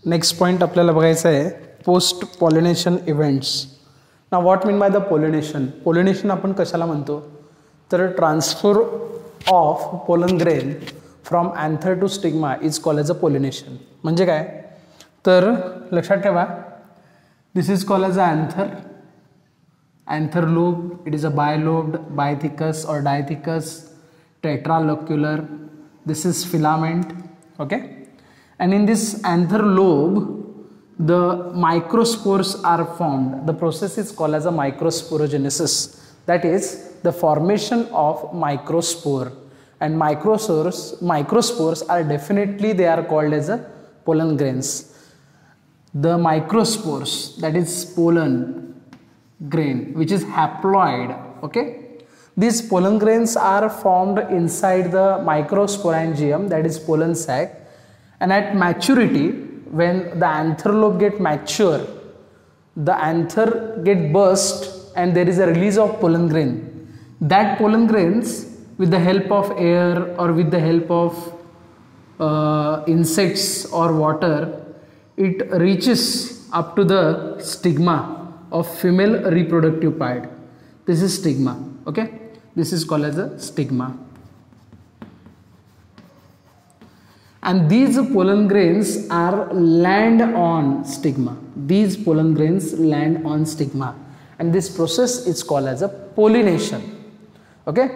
Next point आपल्याला बघायचं आहे पोस्ट पॉलिनेशन इव्हेंट्स. ना what mean by the pollination. Pollination आपण कशाला म्हणतो तर transfer of pollen grain from anther to stigma is called as a pollination. म्हणजे काय तर लक्षात ठेवा, this is called as a anther lobe. It is a bilobed, biathecous or diathecous, tetralocular. This is filament. Okay, and in this anther lobe the microspores are formed. The process is called as a microsporogenesis. That is the formation of microspore, and microspores are definitely they are called as a pollen grains. The microspores, that is pollen grain which is haploid. Okay, these pollen grains are formed inside the microsporangium, that is pollen sac, and at maturity when the anther lobe get mature, the anther get burst and there is a release of pollen grain. That pollen grains with the help of air or with the help of insects or water, it reaches up to the stigma of female reproductive part. This is stigma. Okay, this is called as a stigma, and these pollen grains are land on stigma. These pollen grains land on stigma, and this process is called as a pollination. Okay,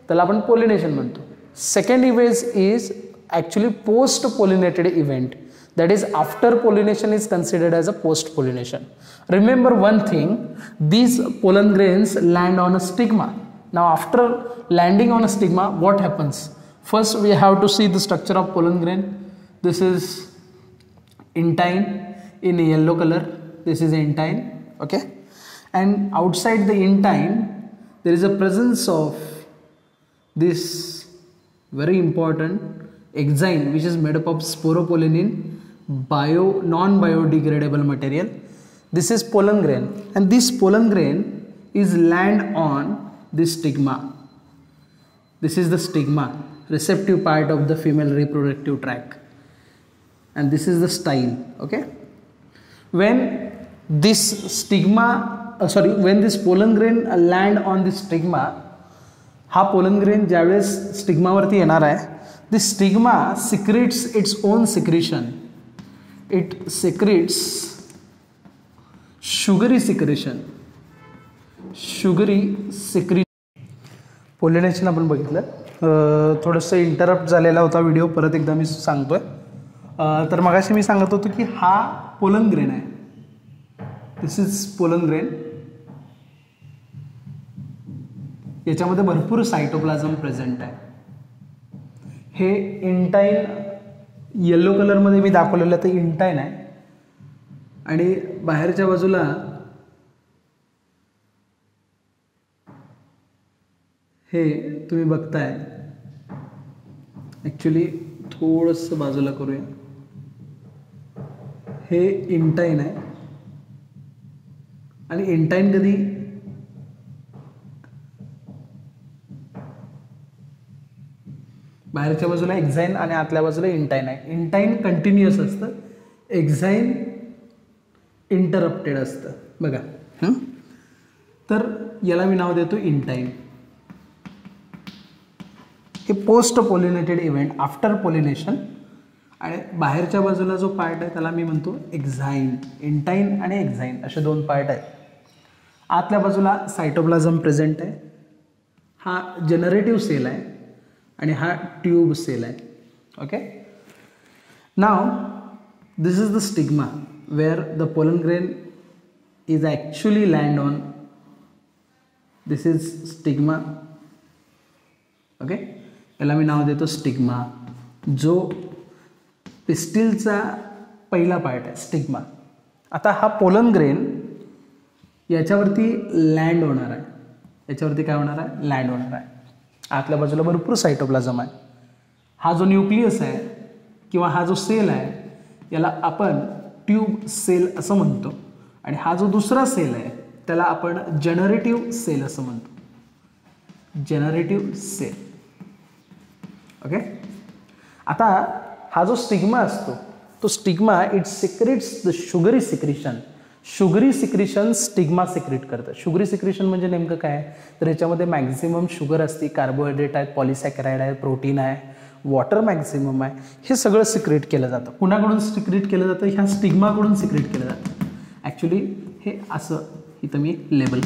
त्याला आपण pollination म्हणतो. Second event is actually post pollinated event. That is after pollination is considered as a post pollination. Remember one thing, these pollen grains land on a stigma. Now after landing on a stigma, what happens? First we have to see the structure of pollen grain. This is intine in yellow color. This is intine. Okay, and outside the intine there is a presence of this very important exine which is made up of sporopollenin, non-biodegradable material. This is pollen grain, and this pollen grain is land on this stigma. This is the stigma, receptive part of the female reproductive tract, and this is the style. Okay, when this stigma when this pollen grain land on this stigma, हा pollen grain ज्यावेळेस stigma वरती येणार आहे, this stigma secretes its own secretion. It secretes sugary secretion. Pollination आपण बघितलं. थोडंसं interrupt झालेला होता व्हिडिओ, परत एकदा मी सांगतोय. तर मगाशी मी सांगत होतो की हा पोलन ग्रेन आहे. This is pollen grain. याच्यामध्ये भरपूर सायटोप्लाझम प्रेझेंट आहे. हे इंटाइन येलो कलरमध्ये मी दाखवलेलं ते इंटाइन आहे, आणि बाहेरच्या बाजूला हे तुम्ही बघताय. ॲक्च्युली थोडंसं बाजूला करूया. हे इंटाइन आहे, आणि इंटाइन कधी बाहेरच्या बाजूला एक्झाइन आणि आतल्या बाजूला इंटाइन आहे. इंटाइन कंटिन्युअस असतं, एक्झाइन इंटरप्टेड असतं. बघा, तर याला मी नाव देतो इंटाइन. हे post pollinated event after pollination, आणि बाहेरच्या बाजूला जो पार्ट आहे त्याला मी म्हणतो एक्झाइन. इंटाइन आणि एक्झाइन असे दोन पार्ट आहेत. आतल्या बाजूला सायटोप्लाझम प्रेझेंट आहे. हा जनरेटिव्ह सेल आहे आणि हा ट्यूब सेल आहे. ओके, नाव this is the stigma where the pollen grain is actually land on. This is stigma. Okay, याला मी नाव देतो स्टिग्मा. जो पिस्टिलचा पहिला पार्ट आहे स्टिग्मा. आता हा पोलन ग्रेन याच्यावरती लँड होणार आहे. याच्यावरती काय होणार आहे? लँड होणार आहे. आतल्या बाजूला भरपूर सायटोप्लाझम आहे. हा जो न्यूक्लियस आहे किंवा हा जो सेल आहे याला आपण ट्यूब सेल असं म्हणतो, आणि हा जो दुसरा सेल आहे त्याला आपण जनरेटिव्ह सेल असं म्हणतो. Generative sale. ओके, आता हा जो स्टिग्मा असतो तो stigma it secretes the sugary secretion stigma secrete करतं. शुगरी सिक्रिशन म्हणजे नेमकं काय, तर याच्यामध्ये मॅक्झिमम शुगर असते, कार्बोहायड्रेट आहेत, पॉलिसॅकराइड आहे, प्रोटीन आहे, वॉटर मॅक्झिमम आहे, हे सगळं सिक्रेट केलं जातं. कुणाकडून सिक्रेट केलं जातं, ह्या स्टिग्माकडून सिक्रेट केलं जातं. ॲक्च्युली हे असं इथं मी लेबल.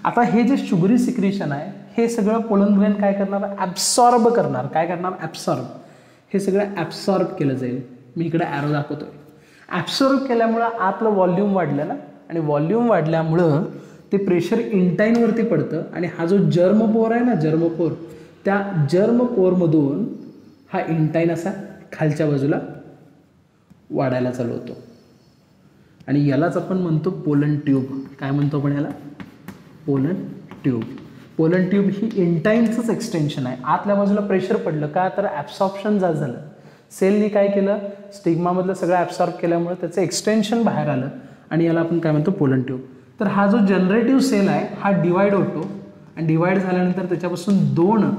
आता हे जे शुगरी सिक्रेशन आहे हे सगळं पोलन ग्रेन काय करणार, ॲब्सॉर्ब करणार. काय करणार, ॲब्सॉर्ब. हे सगळं ॲब्सॉर्ब केलं जाईल. मी इकडे ॲरो दाखवतोय. ॲब्सॉर्ब केल्यामुळं आतलं व्हॉल्यूम वाढलं ना, आणि व्हॉल्यूम वाढल्यामुळं ते प्रेशर इंटाईनवरती पडतं, आणि हा जो जर्मपोर आहे ना, जर्मपोर, त्या जर्मपोरमधून हा इंटाईन असा खालच्या बाजूला वाढायला चालू होतो, आणि यालाच आपण म्हणतो पोलन ट्यूब. काय म्हणतो आपण याला, पोलन ट्यूब. पोलन ट्यूब ही इंटाईनचंच एक्सटेन्शन आहे. आतल्या बाजूला प्रेशर पडलं का, तर ॲब्सॉर्प्शन झालं. सेलनी काय केलं, स्टिग्मामधलं सगळं ॲब्सॉर्ब केल्यामुळे त्याचं एक्सटेन्शन बाहेर आलं, आणि याला आपण काय म्हणतो, पोलन ट्यूब. तर हा जो जनरेटिव्ह सेल आहे हा डिवाइड होतो, आणि डिवाइड झाल्यानंतर त्याच्यापासून 2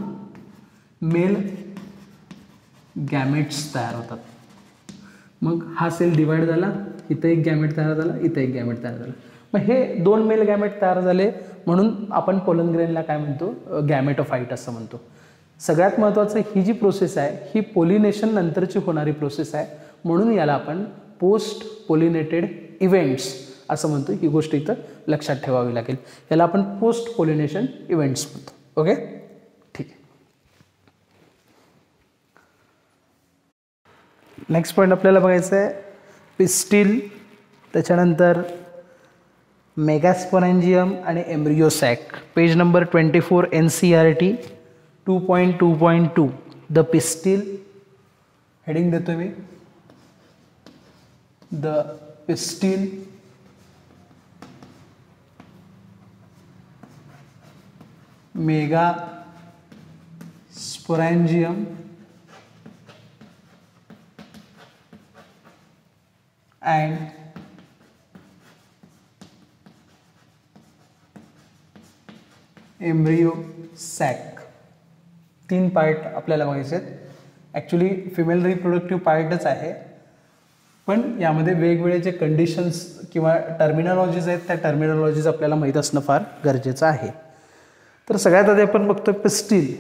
मेल गॅमेट्स तयार होतात. मग हा सेल डिवाइड झाला, इथं एक गॅमेट तयार झाला, इथं एक गॅमेट तयार झाला. मग हे 2 मेल गॅमेट तयार झाले म्हणून आपण पोलन ग्रेनला काय म्हणतो, गॅमेटोफाईट असं म्हणतो. सगळ्यात महत्त्वाचं ही जी प्रोसेस आहे ही पोलिनेशन नंतरची होणारी प्रोसेस आहे, म्हणून याला आपण पोस्ट पोलिनेटेड इव्हेंट्स असं म्हणतो. ही गोष्ट इथं लक्षात ठेवावी लागेल. याला आपण पोस्ट पोलिनेशन इव्हेंट्स म्हणतो. ओके, ठीक आहे. नेक्स्ट पॉईंट आपल्याला बघायचं आहे पिस्टिल, त्याच्यानंतर मेगास्पोरेंजियम आणि embryo sac. Page number 24 NCERT 2.2.2. The pistil, heading देतो मी, the pistil megasporangium and embryo sac. 3 part आपल्याला बघायचे आहेत. ॲक्च्युली फिमेल रिप्रोडक्टिव्ह पार्टच आहे, पण यामध्ये वेगवेगळे जे कंडिशन्स किंवा टर्मिनॉलॉजीज आहेत त्या टर्मिनॉलॉजीज आपल्याला माहीत असणं फार गरजेचं आहे. तर सगळ्यात आधी आपण बघतो पिस्टिल.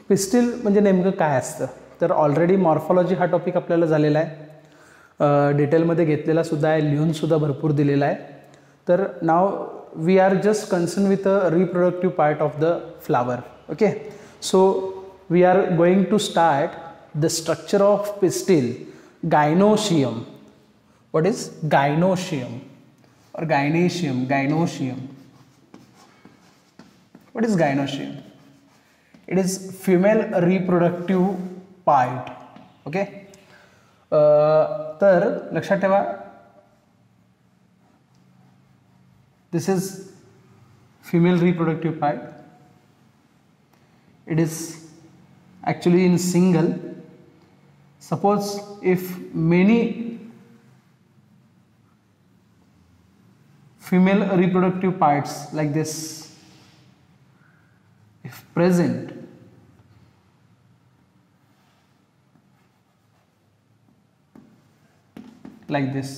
पिस्टिल म्हणजे नेमकं काय असतं, तर ऑलरेडी मॉर्फॉलॉजी हा टॉपिक आपल्याला झालेला आहे, डिटेलमध्ये घेतलेला सुद्धा आहे, लिहूनसुद्धा भरपूर दिलेला आहे. तर now we are just concern with a reproductive part of the flower. Okay, so we are going to start the structure of pistil. Gynoecium. What is gynoecium or gynoecium? Gynoecium. What is gynoecium? It is female reproductive part. Okay, तर लक्षात ठेवा, this is female reproductive part. It is actually in single. Suppose if many female reproductive parts like this if present, like this,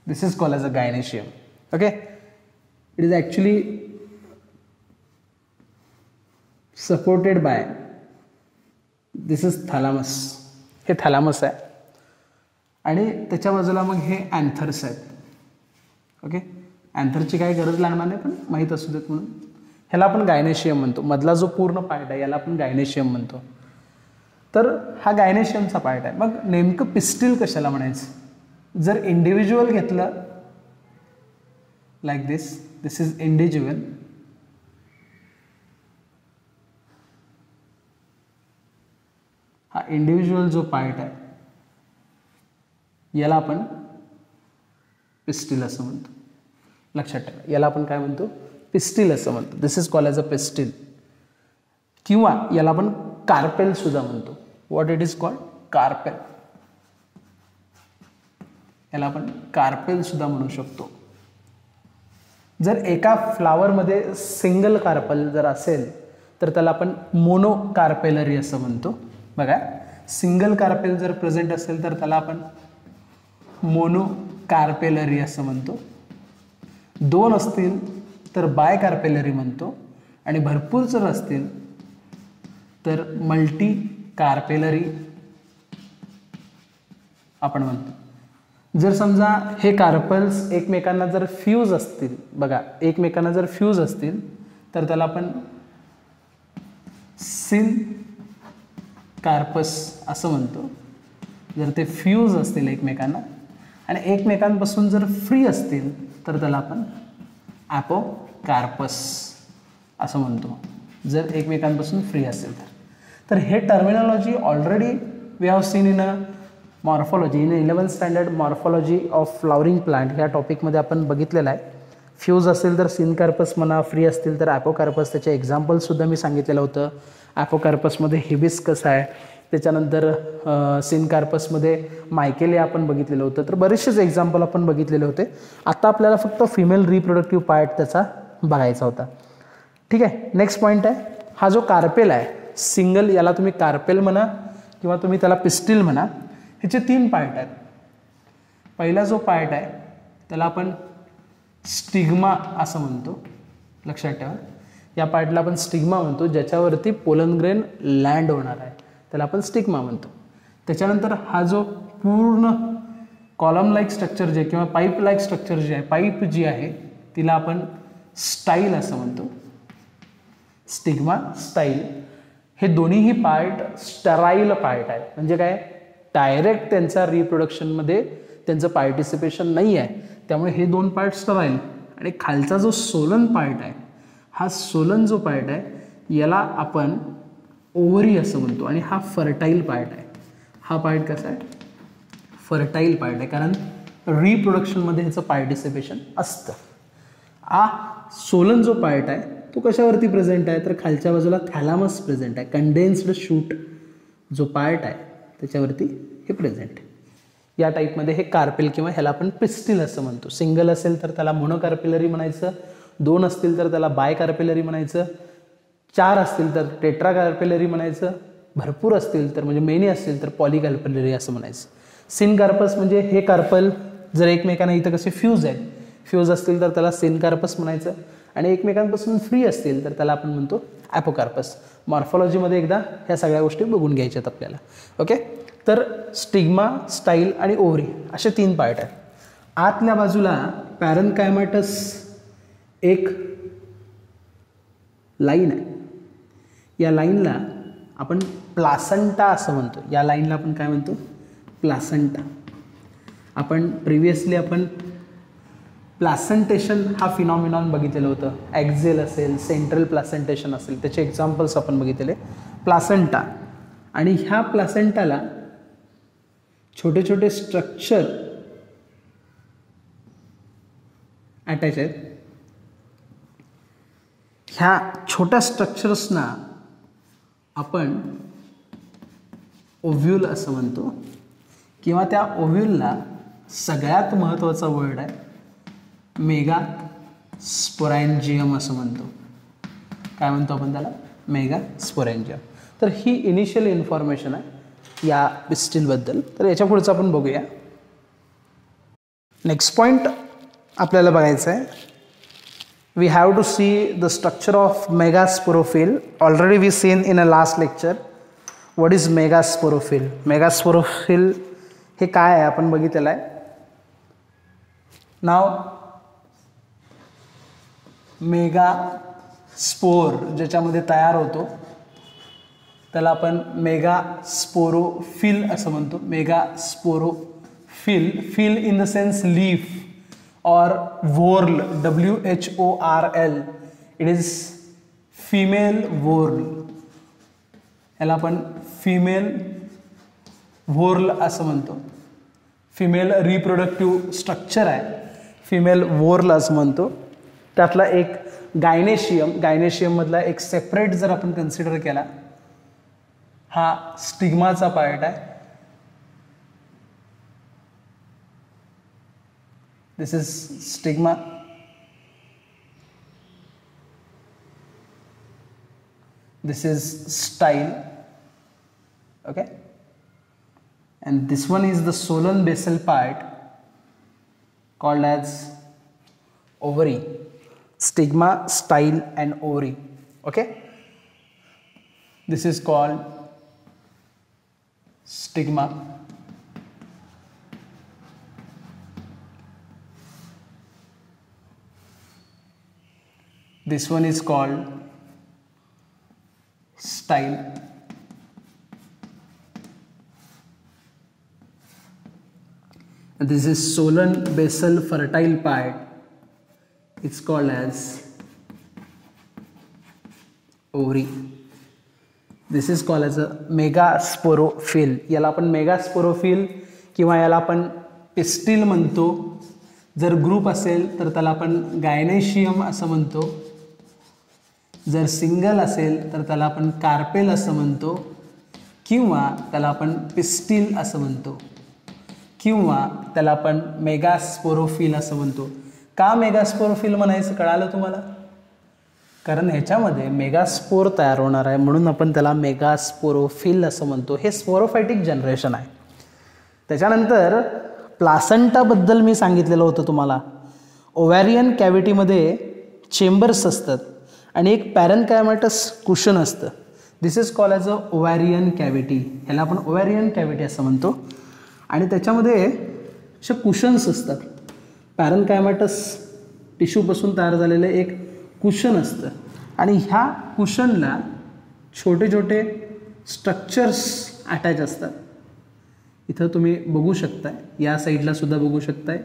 this is called as a gynoecium. Okay, it is actually supported by, this is thalamus. हे थॅलामस आहे, आणि त्याच्या बाजूला मग हे anthers आहेत. Okay, अँथरची काही गरज लागणार नाही, पण माहीत असू देत म्हणून. ह्याला आपण गायनेशियम म्हणतो. मधला जो पूर्ण पार्ट आहे याला आपण गायनेशियम म्हणतो. तर हा गायनेशियमचा पार्ट आहे. मग नेमकं पिस्टिल कशाला म्हणायचं? जर इंडिव्हिज्युअल घेतलं like this, this is individual, हा इंडिव्हिज्युअल जो पार्ट आहे याला आपण पिस्टिल असं म्हणतो. लक्षात ठेवा, याला आपण काय म्हणतो? पिस्टिल असं म्हणतो. This is called as a pistil, किंवा याला आपण कार्पेल सुद्धा म्हणतो. What it is called? Carpel. याला आपण कार्पेल सुद्धा म्हणू शकतो. जर एका फ्लावरमध्ये सिंगल कार्पेल जर असेल तर त्याला आपण मोनो कार्पेलरी असं म्हणतो. बघा, सिंगल कार्पेल जर प्रेझेंट असेल तर त्याला आपण मोनो कार्पेलरी असं म्हणतो, दोन असतील तर बाय कार्पेलरी म्हणतो, आणि भरपूर जर असतील तर मल्टी कार्पेलरी आपण म्हणतो. जर समजा हे कार्पल्स एकमेकांना जर फ्यूज असतील, बघा एकमेकांना जर फ्यूज असतील तर त्याला आपण सिन कार्पस असं म्हणतो. जर ते फ्यूज असतील एकमेकांना आणि एकमेकांपासून जर फ्री असतील तर त्याला आपण ॲपोकार्पस असं म्हणतो, जर एकमेकांपासून फ्री असेल तर. तर हे terminology already we have seen in a morphology, in 11th standard morphology of flowering plant ह्या टॉपिकमध्ये आपण बघितलेलं आहे. फ्यूज असेल तर सिनकार्पस म्हणा, फ्री असतील तर ॲपोकार्पस. त्याचे एक्झाम्पल्ससुद्धा मी सांगितलेलं होतं. ॲपोकार्पसमध्ये हिबिस्कस आहे, त्याच्यानंतर सिनकार्पसमध्ये मायकेलिया आपण बघितलेलं होतं. तर बरेचसेच एक्झाम्पल आपण बघितलेले होते. आता आपल्याला फक्त फिमेल रिप्रोडक्टिव्ह पार्ट त्याचा बघायचा होता. ठीक आहे, नेक्स्ट पॉईंट आहे, हा जो कार्पेल आहे सिंगल, याला तुम्ही कार्पेल म्हणा किंवा तुम्ही त्याला पिस्टिल म्हणा. ह्याचे 3 पार्ट आहेत. पहिला जो पार्ट आहे त्याला आपण स्टिग्मा असं म्हणतो, लक्षात ठेवा. या पार्टला आपण स्टिग्मा म्हणतो, ज्याच्यावरती पोलन ग्रेन लँड होणार आहे त्याला आपण स्टिग्मा म्हणतो. त्याच्यानंतर हा जो पूर्ण कॉलम लाईक स्ट्रक्चर जे किंवा पाईप लाईक स्ट्रक्चर जे आहे, पाईप जी आहे तिला आपण स्टाईल असं म्हणतो, स्टिग्मा, स्टाईल. हे दोन्हीही पार्ट स्टराईल पार्ट आहे. म्हणजे काय, डायरेक्ट त्यांचा रिप्रोडक्शनमध्ये त्यांचं पार्टिसिपेशन नाही आहे, त्यामुळे हे 2 पार्ट स्टराईल. आणि खालचा जो सोलन पार्ट आहे, हा सोलन जो पार्ट आहे याला आपण ओव्हरी असं म्हणतो, आणि हा फर्टाईल पार्ट आहे. हा पार्ट कसा आहे, फर्टाईल पार्ट आहे, कारण रिप्रोडक्शनमध्ये ह्याचं पार्टिसिपेशन असतं. हा सोलन जो पार्ट आहे तो कशावरती प्रेझेंट आहे, तर खालच्या बाजूला थॅलामस प्रेझेंट आहे. कंडेन्स्ड शूट जो पार्ट आहे त्याच्यावरती हे प्रेझेंट. या टाईपमध्ये हे कार्पेल किंवा ह्याला आपण पिस्टिल असं म्हणतो. सिंगल असेल तर त्याला मोनोकार्पेलरी म्हणायचं, 2 असतील तर त्याला बाय कार्पेलरी म्हणायचं, 4 असतील तर टेट्रा कार्पेलरी म्हणायचं, भरपूर असतील तर म्हणजे मेनी असतील तर पॉलीकार्पेलरी असं म्हणायचं. सिनकार्पस म्हणजे हे कार्पल जर एकमेकांना इथं कसे फ्यूज आहेत, फ्यूज असतील तर त्याला सिनकार्पस म्हणायचं, आणि एकमेकांपासून फ्री असतील तर त्याला आपण म्हणतो ॲपोकार्पस. मॉर्फॉलॉजीमध्ये एकदा ह्या सगळ्या गोष्टी बघून घ्यायच्यात आपल्याला. ओके, तर स्टिग्मा, स्टाईल आणि ओव्हरी असे 3 पार्ट आहेत. आतल्या बाजूला पॅरेन्कायमाटस एक लाईन आहे. या लाईनला आपण प्लासंटा असं म्हणतो. या लाईनला आपण काय म्हणतो, प्लासंटा. आपण प्रिव्हियसली आपण प्लासेंटेशन हा फिनॉमिनॉन बघितलेलं होतं. ॲक्झेल असेल, सेंट्रल प्लासेंटेशन असेल, त्याचे एक्झाम्पल्स आपण बघितलेले. प्लासेंटा, आणि ह्या प्लासेंटाला छोटे छोटे स्ट्रक्चर अटॅच आहेत. ह्या छोट्या स्ट्रक्चर्सना आपण ओव्ह्यूल असं म्हणतो, किंवा त्या ओव्ह्यूलला सगळ्यात महत्त्वाचा वर्ड आहे मेगा स्पोरॅन्जियम असं म्हणतो. काय म्हणतो आपण त्याला, मेगा स्पोरॅन्जियम. तर ही इनिशियल इन्फॉर्मेशन आहे या पिस्टिलबद्दल. तर याच्या पुढचं आपण बघूया. नेक्स्ट पॉईंट आपल्याला बघायचं आहे, we have to see the structure of megasporophyll. Already we seen in a last lecture what is megasporophyll. Megasporophyll हे काय आहे आपण बघितलेलं आहे. नाव मेगा स्पोर ज्याच्यामध्ये तयार होतो त्याला आपण मेगा स्पोरोफिल असं म्हणतो. Megasporophyll, phyll in the sense leaf or whorl, WHORL. It is female whorl. याला आपण फिमेल वोर्ल असं म्हणतो. फिमेल रिप्रोडक्टिव्ह स्ट्रक्चर आहे, फिमेल वोर्ल असं म्हणतो. त्यातला एक गायनेशियम, गायनेशियममधला एक सेपरेट जर आपण कन्सिडर केला, हा स्टिग्माचा पार्ट आहे. This is stigma. This is style. Okay, and this one is the solan basal part called as ovary, stigma, style and ovary. Okay, this is called stigma. This one is called style. And this is solan basal fertile part. It's called as ovary. This is called as a megasporophyll. याला आपण megasporophyll किंवा याला आपण pistil म्हणतो. जर group असेल तर त्याला आपण गायनेशियम असं म्हणतो. जर सिंगल असेल तर त्याला आपण कार्पेल असं म्हणतो, किंवा त्याला आपण पिस्टिल असं म्हणतो, किंवा त्याला आपण मेगास्पोरोफिल असं म्हणतो. का मेगास्पोरोफिल म्हणायचं कळालं तुम्हाला? कारण ह्याच्यामध्ये मेगास्पोर तयार होणार आहे, म्हणून आपण त्याला मेगास्पोरोफिल असं म्हणतो. हे स्पोरोफायटिक जनरेशन आहे. त्याच्यानंतर प्लासंटाबद्दल मी सांगितलेलं होतं तुम्हाला. ओव्हॅरियन कॅव्हिटीमध्ये चेंबर्स असतात आणि एक पॅरेन्कायमॅटस कुशन असतं. This is called as a ovarian cavity. ह्याला आपण ओव्हॅरियन कॅव्हिटी असं म्हणतो. आणि त्याच्यामध्ये असे कुशन्स असतात. पॅरेन्कायमॅटस टिश्यूपासून तयार झालेलं एक कुशन असतं आणि ह्या कुशनला छोटे छोटे स्ट्रक्चर्स अटॅच असतात. इथं तुम्ही बघू शकताय, या साईडला सुद्धा बघू शकताय,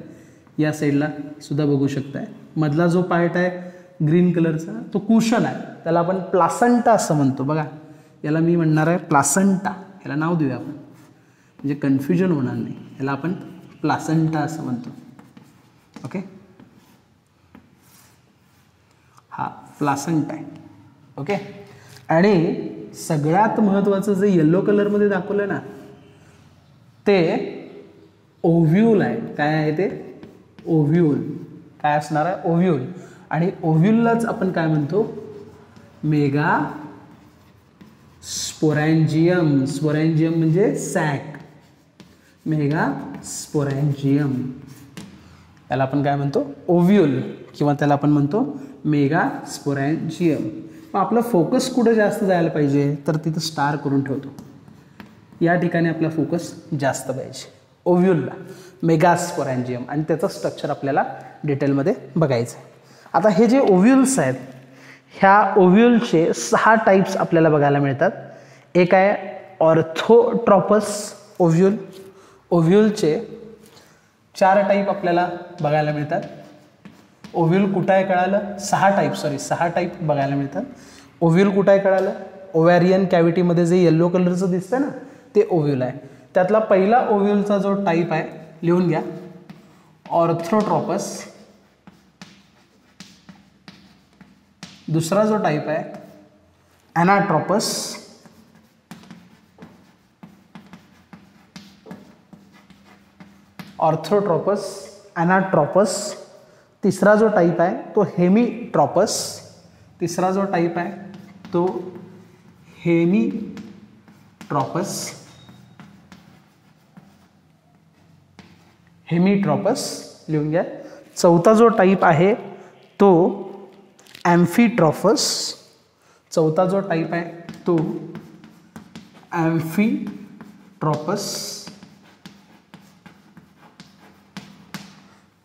या साईडला सुद्धा बघू शकताय. मधला जो पार्ट आहे ग्रीन कलरचा तो कुशन आहे, त्याला आपण प्लासंटा असं म्हणतो. बघा, याला मी म्हणणार आहे प्लासंटा. ह्याला नाव देऊया आपण, म्हणजे कन्फ्युजन होणार नाही. ह्याला आपण प्लासंटा असं म्हणतो. ओके, हा प्लासंटा आहे. ओके, आणि सगळ्यात महत्त्वाचं जे येलो कलरमध्ये दाखवलं ना ते ओव्ह्यूल आहे. काय आहे ते? ओव्ह्यूल. काय असणार आहे? ओव्ह्यूल. आणि ओव्ह्यूललाच आपण काय म्हणतो? मेगा स्पोरॅन्जियम. स्पोरॅन्जियम म्हणजे सॅक. मेगा स्पोरॅन्जियम याला आपण काय म्हणतो? ओव्ह्यूल, किंवा त्याला आपण म्हणतो मेगा स्पोरॅन्जियम. मग आपला फोकस कुठे जास्त जायला पाहिजे तर तिथं स्टार करून ठेवतो. या ठिकाणी आपला फोकस जास्त पाहिजे ओव्ह्यूलला, मेगास्पोरॅन्जियम. आणि त्याचं स्ट्रक्चर आपल्याला डिटेलमध्ये बघायचं आहे. आता हे जे ओव्ह्यूल्स आहेत, ह्या ओव्ह्यूलचे 6 टाईप्स आपल्याला बघायला मिळतात. एक आहे ऑर्थोट्रॉपस ओव्ह्यूल. ओव्ह्यूलचे 4 टाईप आपल्याला बघायला मिळतात. ओव्ह्यूल कुठं आहे कळालं? 6 टाईप बघायला मिळतात. ओव्ह्यूल कुठं आहे कळालं? ओव्हॅरियन कॅव्हिटीमध्ये जे येल्लो कलरचं दिसतं ना ते ओव्ह्यूल आहे. त्यातला पहिला ओव्ह्यूलचा जो टाईप आहे लिहून घ्या, ऑर्थोट्रॉपस. दुसरा जो टाईप आहे ॲनाट्रॉपस. ऑर्थोट्रॉपस, ॲनाट्रॉपस. तिसरा जो टाईप आहे तो हेमीट्रॉपस. तिसरा जो टाईप आहे तो हेमीट्रॉपस. हेमीट्रॉपस लिहून घ्या. चौथा जो टाईप आहे तो ॲम्फिट्रॉपस. चौथा जो टाईप आहे तो ॲम्फिट्रॉपस.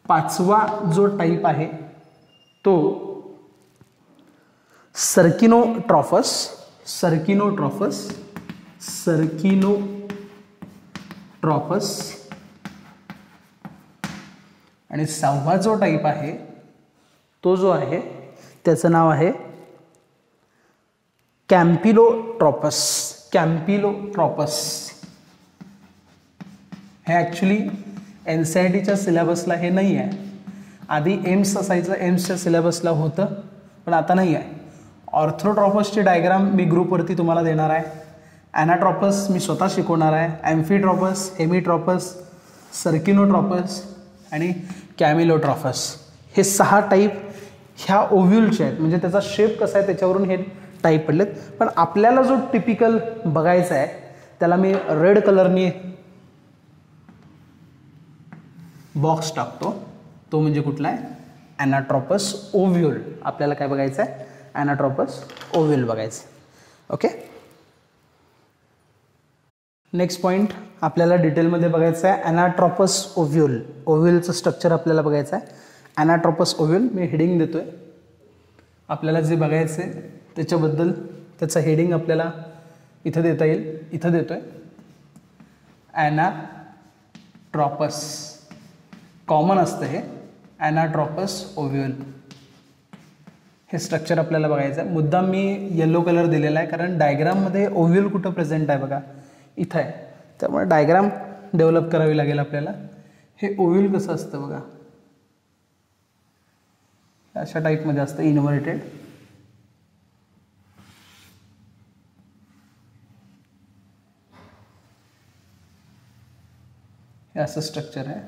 पाचवा जो टाईप आहे तो सर्किनोट्रॉपस. सर्किनोट्रॉपस. सर्किनोट्रॉपस. आणि 6वा जो टाईप आहे तो जो आहे त्याचं नाव आहे कॅम्पिलोट्रॉपस. कॅम्पिलोट्रॉपस. हे ॲक्च्युली NCERTच्या सिलेबसला हे नाही आहे. आधी एम्स असायचं, एम्सच्या सिलेबसला होतं, पण आता नाही आहे. ऑर्थोट्रॉपसची डायग्राम मी ग्रुपवरती तुम्हाला देणार आहे. ॲनाट्रॉपस मी स्वतः शिकवणार आहे. ॲम्फिट्रॉपस, हेमीट्रॉपस, सर्किनोट्रॉपस आणि कॅमिलोट्रॉपस. हे 6 टाईप ह्या ओव्ह्यूलचे आहेत. म्हणजे त्याचा शेप कसा आहे त्याच्यावरून हे टाईप पडलेत. पण आपल्याला जो टिपिकल बघायचा आहे त्याला मी रेड कलरनी बॉक्स टाकतो. तो म्हणजे कुठला आहे? ॲनाट्रोपस ओव्ह्यूल. आपल्याला काय बघायचं आहे? ॲनाट्रोपस ओव्ह्यूल बघायचं. ओके. नेक्स्ट पॉईंट आपल्याला डिटेलमध्ये बघायचं आहे ॲनाट्रोपस ओव्ह्यूल. ओव्ह्यूलचं स्ट्रक्चर आपल्याला बघायचं आहे. ॲनाट्रोपस ओव्ह्यूल मी हेडिंग देतोय. आपल्याला जे बघायचं आहे त्याच्याबद्दल त्याचं हेडिंग आपल्याला इथं देता येईल. इथं देतोय ॲनाट्रोपस. कॉमन असतं हे ॲनाट्रोपस ओव्ह्यूल. हे स्ट्रक्चर आपल्याला बघायचं आहे. मुद्दाम मी येलो कलर दिलेला आहे कारण डायग्राममध्ये ओव्ह्यूल कुठं प्रेझेंट आहे बघा, इथं आहे. त्यामुळे डायग्राम डेव्हलप करावी लागेल आपल्याला. हे ओव्ह्यूल कसं असतं बघा, अशा टाईपमध्ये असतं, इन्व्हर्टेड. हे असं स्ट्रक्चर आहे.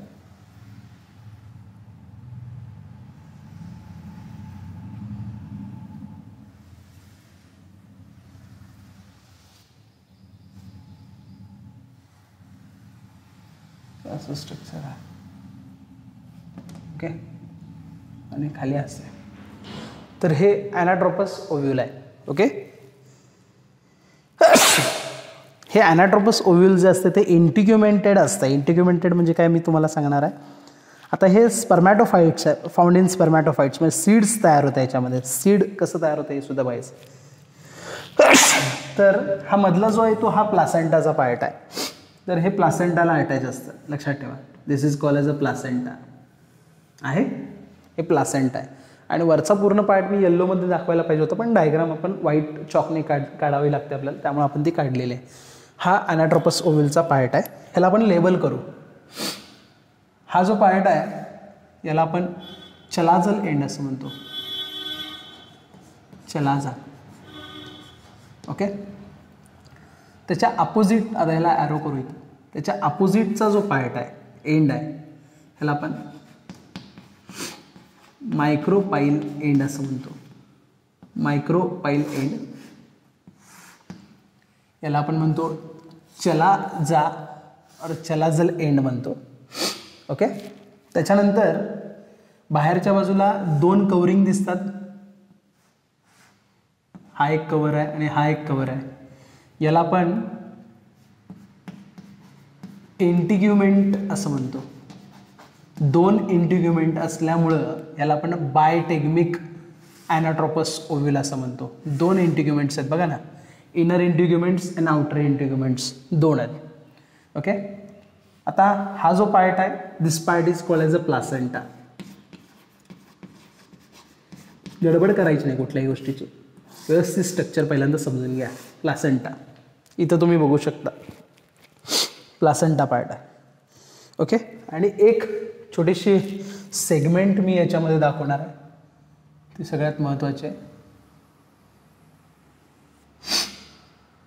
असं स्ट्रक्चर आहे. ओके. आणि खाली असते. तर हे ॲनाट्रोपस ओव्ह्यूल आहे. ओके. हे ॲनाट्रोपस ओव्ह्यूल जे असते ते इंटिग्युमेंटेड असतं. इंटिग्युमेंटेड म्हणजे काय मी तुम्हाला सांगणार आहे. आता हे स्पर्मॅटोफाइट्स आहे. फाउंड इन स्पर्मॅटोफाइट्स म्हणजे सीड्स तयार होतं याच्यामध्ये. सीड कसं तयार होतं हे सुद्धा बघायचं. तर हा मधला जो आहे तो हा प्लासेंटाचा पार्ट आहे. तर हे प्लासेंटाला अटॅच असतं, लक्षात ठेवा. This is called as a placenta आहे. हे प्लासेंटा आहे. आणि वरचा पूर्ण पार्ट मी येल्लोमध्ये दाखवायला पाहिजे होतं, पण डायग्राम आपण व्हाईट चॉकने काढावी लागते आपल्याला, त्यामुळे आपण ती काढलेली आहे. हा ॲनाट्रोपस ओव्ह्यूलचा पार्ट आहे. ह्याला आपण लेबल करू. हा जो पार्ट आहे याला आपण चलाजल एंड असं म्हणतो. चलाजा. ओके. त्याच्या अपोजिट, आता ह्याला ॲरो करू इथं. त्याच्या अपोजिटचा जो पार्ट आहे, एंड आहे, ह्याला आपण मायक्रोपाईल एंड असं म्हणतो. मायक्रोपाईल एंड याला आपण म्हणतो चलाजा और चलाजल एंड म्हणतो. ओके. त्याच्यानंतर बाहेरच्या बाजूला दोन कवरिंग दिसतात. हा एक कवर आहे आणि हा एक कवर आहे. याला आपण इंटिग्युमेंट असं म्हणतो. दोन इंटिग्युमेंट असल्यामुळं याला आपण बायटेग्मिक ॲनाट्रोपस ओव्ह्यूल असं म्हणतो. दोन इंटिग्युमेंट्स आहेत बघा ना, इनर इंटिग्युमेंट्स आणि आउटर इंटिग्युमेंट्स दोन आहेत. ओके. आता हा जो पार्ट आहे, this part is called as a placenta. गडबड करायची नाही कुठल्याही गोष्टीची, व्यवस्थित स्ट्रक्चर पहिल्यांदा समजून घ्या. प्लासेंटा इथं तुम्ही बघू शकता, प्लासेंटा पार्ट आहे. ओके. आणि एक छोटीशी सेगमेंट मी याच्यामध्ये दाखवणार आहे, ती सगळ्यात महत्त्वाची आहे.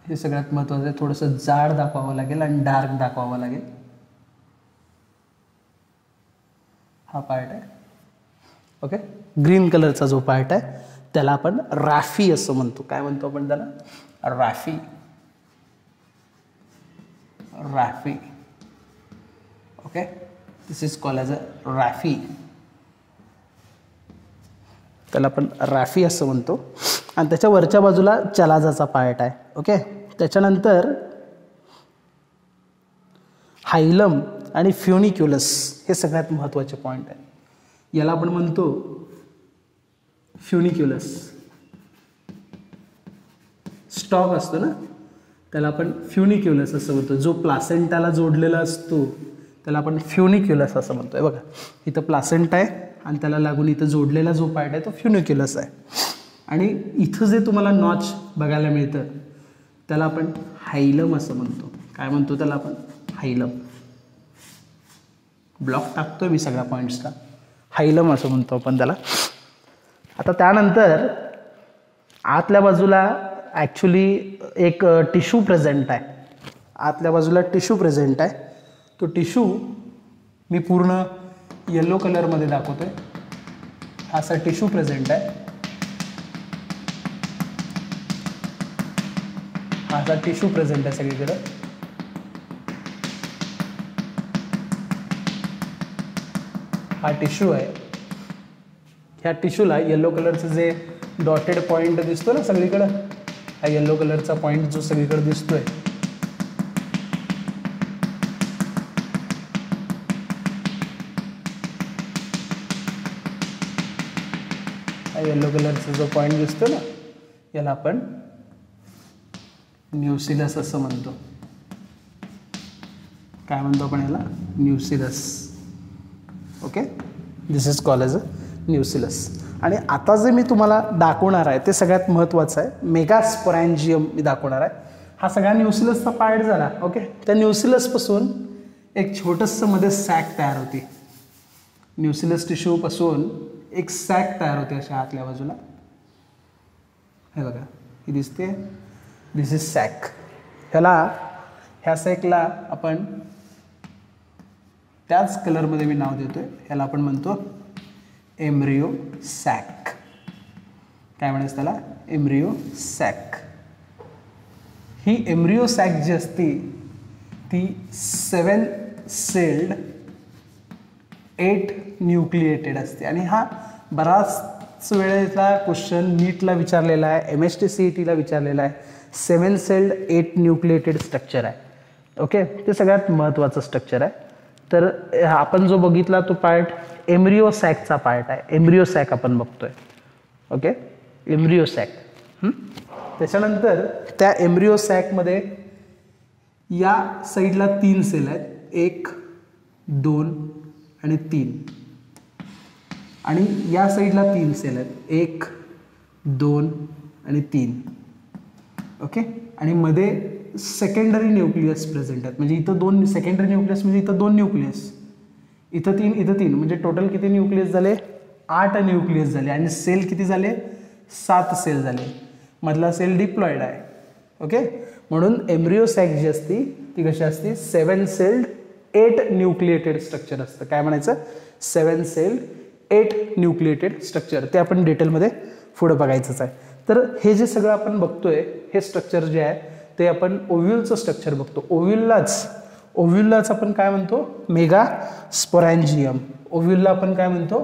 हे सगळ्यात महत्त्वाचं आहे. थोडंसं जाड दाखवावं लागेल आणि डार्क दाखवावं लागेल. हा पार्ट आहे. ओके. ग्रीन कलरचा जो पार्ट आहे त्याला आपण राफी असं म्हणतो. काय म्हणतो आपण त्याला? Rafi. Rafi. Okay. This is called as अ राफी. त्याला आपण राफी असं म्हणतो. आणि त्याच्या वरच्या बाजूला चलाजाचा पार्ट आहे. ओके. त्याच्यानंतर हायलम आणि फ्युनिक्युलस हे सगळ्यात महत्त्वाचे पॉईंट आहे. याला आपण म्हणतो फ्युनिक्युलस. स्टॉक असतो ना, त्याला आपण फ्युनिक्युलस असं म्हणतो. जो प्लासेंटाला जोडलेला असतो त्याला आपण फ्युनिक्युलस असं म्हणतोय. बघा इथं प्लासेंटा आहे आणि त्याला लागून इथं जोडलेला जो पार्ट आहे तो फ्युनिक्युलस आहे. आणि इथं जे तुम्हाला नॉच बघायला मिळतं त्याला आपण हायलम असं म्हणतो. काय म्हणतो त्याला आपण? हायलम. ब्लॉक टाकतोय मी सगळ्या पॉईंट्सला. हायलम असं म्हणतो आपण त्याला. आता त्यानंतर आतल्या बाजूला ॲक्च्युली एक टिश्यू प्रेझेंट आहे. आतल्या बाजूला टिश्यू प्रेझेंट आहे. तो टिश्यू मी पूर्ण येलो कलरमध्ये दाखवतोय. हा असा टिश्यू प्रेझेंट आहे. हा असा टिश्यू प्रेझेंट आहे सगळीकडे. हा टिश्यू आहे, ह्या टिश्यूला येलो कलरचं जे डॉटेड पॉइंट दिसतो ना सगळीकडं, हा येलो कलरचा पॉइंट जो सगळीकडे दिसतोय, हा येलो कलरचा जो पॉइंट दिसतो ना, याला आपण न्यूसिलस असं म्हणतो. काय म्हणतो आपण याला? न्यूसिलस. Okay, this is called as अ न्यूसिलस. आणि आता जे मी तुम्हाला दाखवणार आहे ते सगळ्यात महत्त्वाचं आहे. मेगास्पोरॅन्जियम मी दाखवणार आहे. हा सगळा न्यूसिलसचा पार्ट झाला. ओके, त्या न्यूसिलसपासून एक छोटंसं मध्ये सॅक तयार होते. न्यूसिलस टिश्यूपासून एक सॅक तयार होते अशा आतल्या बाजूला. हे बघा, ही दिसते, दिस इज सॅक. ह्या सॅकला आपण त्याच कलरमध्ये मी नाव देतोय, ह्याला आपण म्हणतो एम्ब्रियो सॅक. काय म्हणायचं त्याला? Embryo sac. ही एम्ब्रियो सॅक जी असती ती 7 सेल्ड 8 न्यूक्लिएटेड असते. आणि हा बराच वेळेला क्वेश्चन नीटला विचारलेला आहे, MST-CETला विचारलेला आहे. 7 सेल्ड 8 न्यूक्लिएटेड स्ट्रक्चर आहे. ओके, ते सगळ्यात महत्त्वाचं स्ट्रक्चर आहे. तर आपण जो बघितला तो पार्ट एम्ब्रियो सॅकचा पार्ट आहे. एम्ब्रियो सॅक आपण बघतोय. Okay, embryo sac. त्याच्यानंतर त्या एम्ब्रियो सॅकमध्ये या साईडला 3 सेल आहेत, 1, 2 आणि 3. आणि या साईडला 3 सेल आहेत, 1, 2 आणि 3. ओके, आणि मध्ये सेकंडरी न्यूक्लियस प्रेझेंट आहेत. म्हणजे इथं 2 सेकंडरी न्यूक्लियस, म्हणजे इथं 2 न्यूक्लियस, इथं 3, इथं 3. म्हणजे टोटल किती न्यूक्लियस झाले? 8 न्यूक्लियस झाले. आणि सेल किती झाले? 7 सेल झाले. मधला सेल डिप्लॉइड आहे. ओके, म्हणून एम्ब्रियो सॅक जी असती ती कशी असते? 7 सेल्ड 8 न्यूक्लिएटेड स्ट्रक्चर असतं. काय म्हणायचं? 7 सेल्ड 8 न्यूक्लिएटेड स्ट्रक्चर. ते आपण डिटेलमध्ये पुढं बघायचंच आहे. तर हे जे सगळं आपण बघतोय हे स्ट्रक्चर जे आहे ते आपण ओव्ह्यूलचं स्ट्रक्चर बघतो. ओव्ह्यूललाच आपण काय म्हणतो? मेगास्पोरॅन्जियम. ओव्ह्यूलला आपण काय म्हणतो?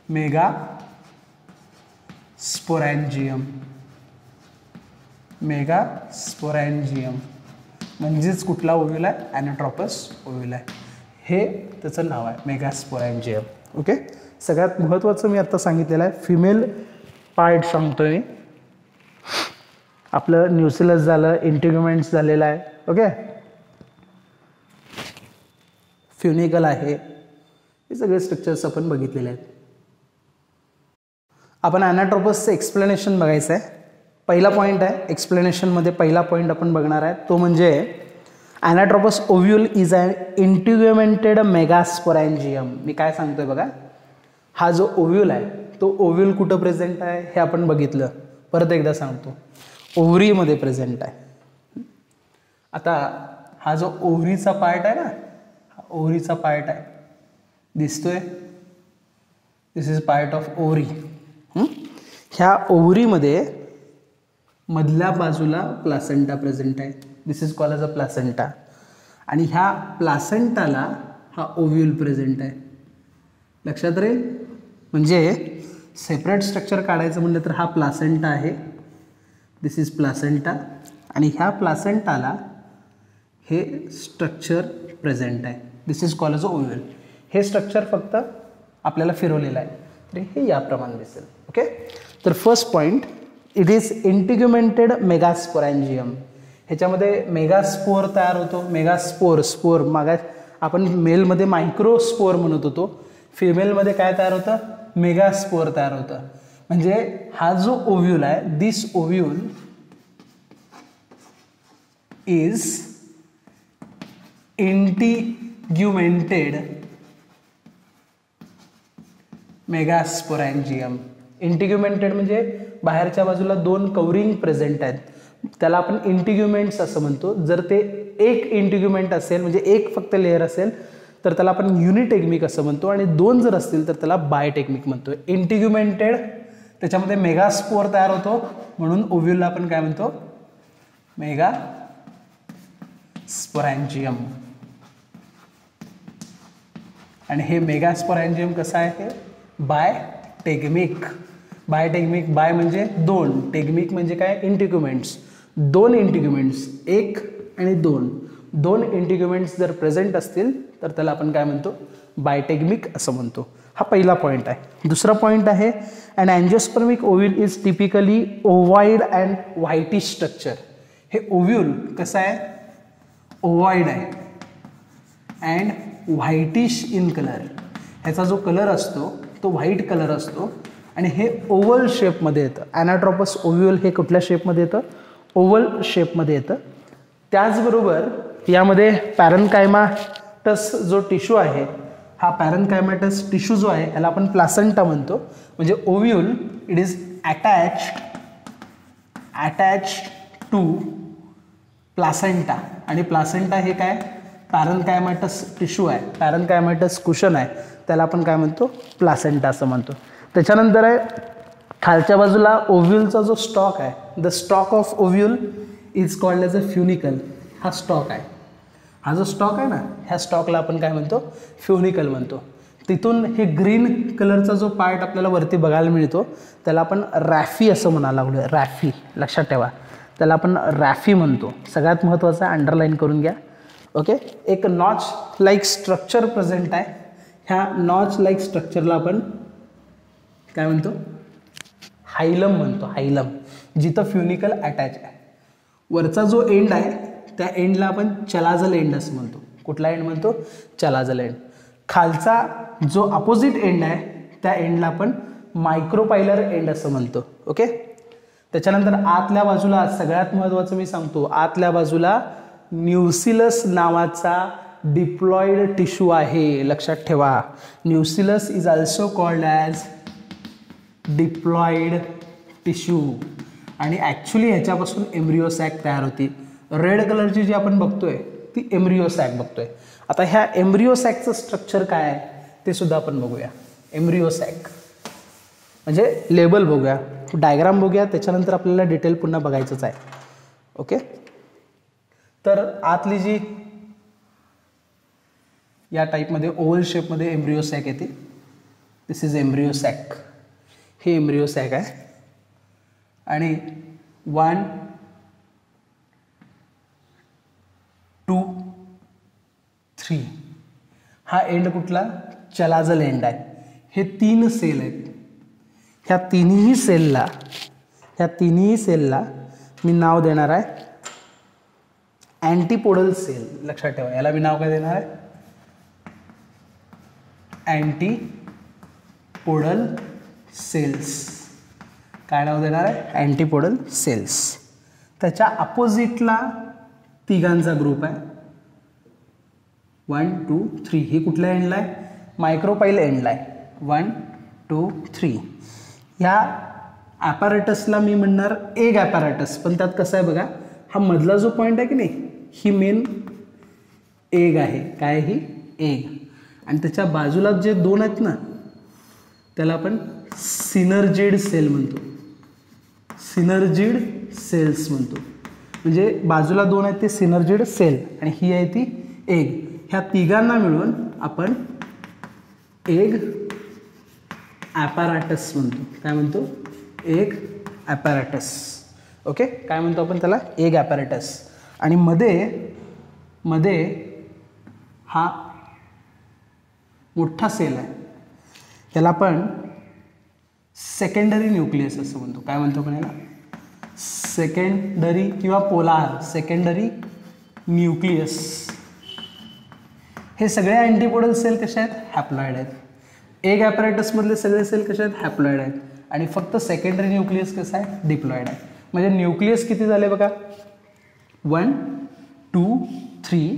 मेगास्पोरॅन्जियम. मेगास्पोरॅन्जियम म्हणजेच कुठला ओव्ह्यूल आहे? ॲनाट्रोपस ओव्ह्यूल आहे. हे त्याचं नाव आहे, मेगास्पोरॅन्जियम. ओके, सगळ्यात महत्त्वाचं मी आता सांगितलेलं आहे. फिमेल पार्ट सांगतोय मी. आपलं न्यूसिलस झालं, इंटिग्युमेंट्स झालेलं आहे. ओके, फ्युनिकल आहे. हे सगळे स्ट्रक्चर्स आपण बघितलेले आहेत. आपण ॲनाट्रोपसचं एक्सप्लेनेशन बघायचं आहे. पहिला पॉईंट आहे एक्सप्लेनेशनमध्ये, पहिला पॉईंट आपण बघणार आहे तो म्हणजे ॲनाट्रोपस ओव्ह्यूल इज अ इंटिग्युमेंटेड मेगास्पोरॅन्जियम. मी काय सांगतोय बघा, हा जो ओव्ह्यूल आहे तो ओव्ह्यूल कुठं प्रेझेंट आहे हे आपण बघितलं. परत एकदा सांगतो, ओव्हरीमध्ये प्रेझेंट आहे. आता हा जो ओव्हरीचा पार्ट आहे ना, हा ओव्हरीचा पार्ट आहे, दिसतोय? This is part of ovary. ह्या ओव्हरीमध्ये मधल्या बाजूला प्लासेंटा प्रेझेंट आहे. This is called as a placenta. आणि ह्या प्लासेंटाला हा ओव्ह्यूल प्रेझेंट आहे. लक्षात राहील? म्हणजे सेपरेट स्ट्रक्चर काढायचं म्हणलं तर हा प्लासेंटा आहे. This is placenta. आणि ह्या प्लासेंटाला हे स्ट्रक्चर प्रेझेंट आहे. This is called as a ovule. हे स्ट्रक्चर फक्त आपल्याला फिरवलेलं आहे, तर हे याप्रमाणे दिसेल. ओके, तर फर्स्ट पॉईंट, इट इज इंटिग्युमेंटेड मेगास्पोरॅन्जियम. ह्याच्यामध्ये मेगास्पोर तयार होतो. स्पोर मागा आपण मेलमध्ये मायक्रोस्पोर म्हणत होतो, फिमेलमध्ये काय तयार होतं? मेगास्पोर तयार होतं. म्हणजे हा जो ओव्ह्यूल आहे, दिस ओव्ह्यूल इज इंटिग्युमेंटेड मेगास्पोरॅन्जियम. इंटिग्युमेंटेड म्हणजे बाहेरच्या बाजूला 2 कवरिंग प्रेझेंट आहेत, त्याला आपण इंटिग्युमेंट्स असं म्हणतो. जर ते एक इंटिग्युमेंट असेल म्हणजे एक फक्त लेअर असेल तर त्याला आपण युनिटेक्मिक असं म्हणतो. आणि 2 जर असतील तर त्याला बायटेक्मिक म्हणतो. इंटिग्युमेंटेड त्याच्यामध्ये मेगास्पोर तयार होतो, म्हणून ओव्ह्यूलला आपण काय म्हणतो? मेगास्पोरॅन्जियम. आणि हे मेगास्पोरॅन्जियम कसं आहे, बायटेगमिक. बायटेगमिक, बाय म्हणजे दोन, टेगमिक म्हणजे काय, इंटिग्युमेंट्स. दोन इंटिग्युमेंट्स, एक आणि दोन, दोन इंटिग्युमेंट्स जर प्रेझेंट असतील तर त्याला आपण काय म्हणतो, बायटेगमिक असं म्हणतो. हा पहिला पॉईंट आहे. दुसरा पॉईंट आहे, and angiospermic ovule is typically ovoid and whitish structure. हे ओव्ह्यूल कसं आहे, ओवाइड आहे अँड व्हाईटिश इन कलर. ह्याचा जो कलर असतो तो व्हाईट कलर असतो आणि हे ओव्हल शेपमध्ये येतं. ॲनाट्रोपस ओव्ह्यूल हे कुठल्या शेपमध्ये येतं, ओव्हल शेपमध्ये येतं. त्याचबरोबर यामध्ये पॅरेन्कायमाटस जो टिश्यू आहे, हा पॅरेन्कायमाटस टिश्यू जो आहे याला आपण प्लासेंटा म्हणतो. म्हणजे ovule it is attached to placenta. आणि प्लासेंटा हे काय, पॅरेन्कायमाटस टिश्यू आहे, पॅरेन्कायमाटस कुशन आहे, त्याला आपण काय म्हणतो, प्लासेंटा असं म्हणतो. त्याच्यानंतर आहे खालच्या बाजूला ओव्ह्यूलचा जो स्टॉक आहे, the stalk of ovule is called as a funicle. हा स्टॉक आहे, हा जो स्टॉक आहे ना, ह्या स्टॉकला आपण काय म्हणतो, फ्युनिकल म्हणतो. तिथून हे ग्रीन कलरचा जो पार्ट आपल्याला वरती बघायला मिळतो त्याला आपण रॅफी असं म्हणायला लागलो. रॅफी लक्षात ठेवा, त्याला आपण रॅफी म्हणतो. सगळ्यात महत्त्वाचं आहे, अंडरलाईन करून घ्या. ओके, एक नॉच लाईक स्ट्रक्चर प्रेझेंट आहे. ह्या नॉच लाईक स्ट्रक्चरला आपण काय म्हणतो, हायलम म्हणतो. हायलम, जिथं फ्युनिकल अटॅच आहे. वरचा जो एंड आहे त्या एंडला आपण चलाजल एंड असं म्हणतो. कुठला एंड म्हणतो, चलाजल एंड. खालचा जो अपोजिट एंड आहे त्या एंडला आपण मायक्रोपायलर एंड असं म्हणतो. ओके, त्याच्यानंतर आतल्या बाजूला सगळ्यात महत्त्वाचं मी सांगतो, आतल्या बाजूला न्यूसिलस नावाचा डिप्लॉइड टिश्यू आहे. लक्षात ठेवा, न्यूसिलस is also called as diploid tissue. आणि ॲक्च्युली ह्याच्यापासून एम्ब्रिओ सॅक तयार होती. रेड कलरची जी आपण बघतोय ती एम्ब्रिओ सॅक बघतोय. आता ह्या एम्ब्रिओ सॅकचं स्ट्रक्चर काय आहे ते सुद्धा आपण बघूया. एम्ब्रिओ सॅक म्हणजे लेबल बघूया, डायग्राम बघूया, त्याच्यानंतर आपल्याला डिटेल पुन्हा बघायचंच आहे. ओके, तर आतली जी या टाईपमध्ये ओव्हल शेपमध्ये एम्ब्रिओ सॅक येते, दिस इज एम्ब्रिओ सॅक. हे एम्ब्रिओ सॅक आहे आणि 1, 2, 3 हा एंड कुठला, चलाजल एंड आहे. हे 3 सेल आहेत. ह्या तिन्ही सेलला मी नाव देणार आहे अँटीपोडल सेल. लक्षात ठेवा, याला मी नाव काय देणार आहे, अँटीपोडल सेल्स. काय नाव देणार आहे, अँटीपोडल सेल्स. त्याच्या अपोजिटला तिघांचा ग्रुप आहे, 1, 2, 3. ही कुठल्या एंडला आहे, मायक्रोपाईल एंडला आहे. 1, 2, 3. ह्या ॲपॅरेटसला मी म्हणणार एग ॲपॅरेटस. पण त्यात कसं आहे बघा, हा मधला जो पॉईंट आहे की नाही, ही मेन एग आहे. काय, ही एग. आणि त्याच्या बाजूला जे 2 आहेत ना त्याला आपण सिनर्जिड सेल म्हणतो. सिनर्जिड सेल्स म्हणतो. म्हणजे बाजूला 2 आहेत ते सिनर्जिड सेल आणि ही आहे ती एग. ह्या तिघांना मिळून आपण एग ॲपॅरेटस म्हणतो. काय म्हणतो, एग ॲपॅरेटस. ओके, काय म्हणतो आपण त्याला, एग ॲपॅरेटस. आणि मध्ये हा मोठा सेल आहे, त्याला आपण सेकंडरी न्यूक्लियस असं म्हणतो. काय म्हणतो आपण याला, सेकंडरी किंवा पोलार सेकंडरी न्यूक्लियस. हे सगळे अँटीपोडल सेल कसे आहेत, हॅप्लॉइड आहेत. एग ॲपॅरेटसमधले सगळे सेल कसे आहेत, हॅप्लॉइड आहेत. आणि फक्त सेकंडरी न्यूक्लियस कसं आहे, डिप्लॉइड आहे. म्हणजे न्यूक्लियस किती झाले बघा, 1, 2, 3,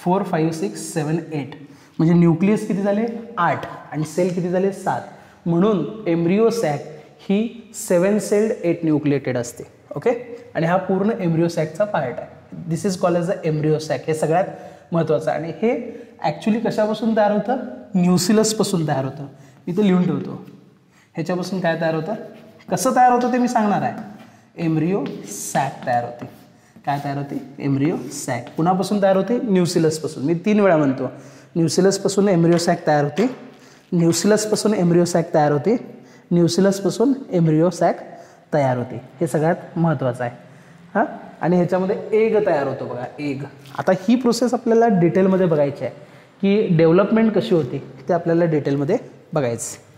4, 5, 6, 7, 8. म्हणजे न्यूक्लियस किती झाले, 8. आणि सेल किती झाले, 7. म्हणून एम्ब्रिओ सॅक ही 7 सेल्ड 8 न्यूक्लिएटेड असते. ओके, आणि हा पूर्ण एम्ब्रिओ सॅकचा पार्ट आहे. This is called as a embryo sac. हे सगळ्यात महत्त्वाचं आहे. आणि हे ॲक्च्युली कशापासून तयार होतं, न्यूसिलसपासून तयार होतं. मी ते लिहून ठेवतो. ह्याच्यापासून काय तयार होतं, कसं तयार होतं ते मी सांगणार आहे. एम्ब्रिओ सॅक तयार होते. काय तयार होते, एम्ब्रिओ सॅक. कुणापासून तयार होते, न्यूसिलसपासून. मी 3 वेळा म्हणतो, न्यूसिलसपासून एम्ब्रिओ सॅक तयार होते, न्यूसिलसपासून एम्ब्रिओ सॅक तयार होते, न्यूसिलसपासून एम्ब्रिओ सॅक तयार होते. हे सगळ्यात महत्त्वाचं आहे. हां, आणि ह्याच्यामध्ये एग तयार होतो बघा, एग. आता ही प्रोसेस आपल्याला डिटेलमध्ये बघायची आहे की डेव्हलपमेंट कशी होती ते आपल्याला डिटेलमध्ये बघायचं.